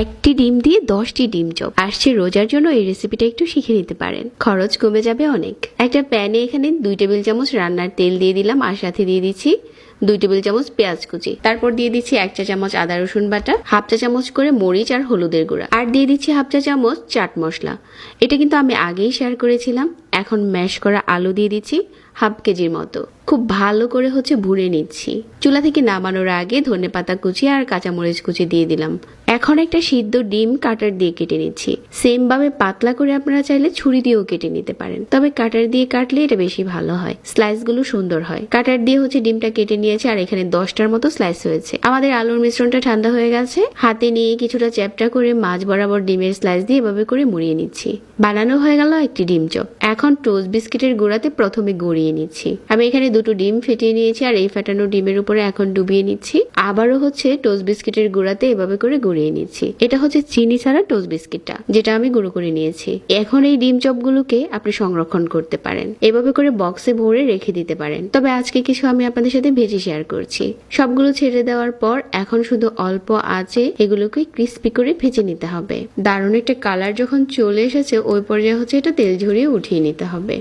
একটি ডিম দিয়ে 10টি ডিম চপ আসছে রোজার জন্য। এই রেসিপিটা একটু শিখে নিতে পারেন, খরচ কমে যাবে অনেক। একটা প্যানে এখানে 2 টেবিল চামচ রান্নার তেল দিয়ে দিলাম, আর সাথে দিয়ে দিচ্ছি 2 টেবিল চামচ পেঁয়াজ কুচি। তারপর দিয়ে দিচ্ছি 1 চা চামচ আদা রসুন বাটা, হাফ চা চামচ করে মরিচ আর হলুদের গুঁড়া, আর দিয়ে দিচ্ছি হাফ চা চামচ চাট মশলা। এটা কিন্তু আমি আগেই শেয়ার করেছিলাম। এখন ম্যাশ করা আলু দিয়ে দিচ্ছি হাফ কেজির মতো। খুব ভালো করে ভুনে নিচ্ছি। চুলা থেকে নামানোর আগে ধনেপাতা কুচি আর কাঁচামরিচ কুচি দিয়ে দিলাম। এখন একটা সিদ্ধ ডিম কাটার দিয়ে কেটে নিচ্ছি। সেম ভাবে পাতলা করে আপনারা চাইলে ছুরি দিয়েও কেটে নিতে পারেন, তবে কাটার দিয়ে কাটলে এটা বেশি ভালো হয়, স্লাইস গুলো সুন্দর হয়। কাটার দিয়ে ডিমটা কেটে নিয়েছে, আর এখানে 10টার মতো স্লাইস হয়েছে। আমাদের আলুর মিশ্রণটা ঠান্ডা হয়ে গেছে। হাতে নিয়ে কিছুটা চ্যাপটা করে মাছ বরাবর ডিমের স্লাইস দিয়ে এভাবে করে মুড়িয়ে নিচ্ছি। বানানো হয়ে গেল একটি ডিম চপ। এখন টোস্ট বিস্কিটের গুঁড়াতে প্রথমে গড়িয়ে নিচ্ছি। আমি এখানে 2টো ডিম ফেটিয়ে নিয়েছি, আর এই ফেটানো ডিমের উপরে এখন ডুবিয়ে নিচ্ছি। আবারও টোস্ট বিস্কিটের গুঁড়াতে এভাবে করে গড়িয়ে নিচ্ছি। এটা চিনি ছাড়া টোস্ট বিস্কিটটা, যেটা আমি গুঁড়ো করে নিয়েছি। এখন এই ডিম চপগুলোকে আপনি সংরক্ষণ করতে পারেন, এভাবে করে বক্সে ভরে রেখে দিতে পারেন। তবে আজকে কিছু আমি আপনাদের সাথে ভেজে শেয়ার করছি। সবগুলো ছেড়ে দেওয়ার পর এখন শুধু অল্প আঁচে এগুলোকে ক্রিস্পি করে ভেজে নিতে হবে। দারুণ একটা কালার যখন চলে এসেছে, ওই পর্যায়ে এটা তেল ঝরিয়ে উঠিয়ে নিতে হবে।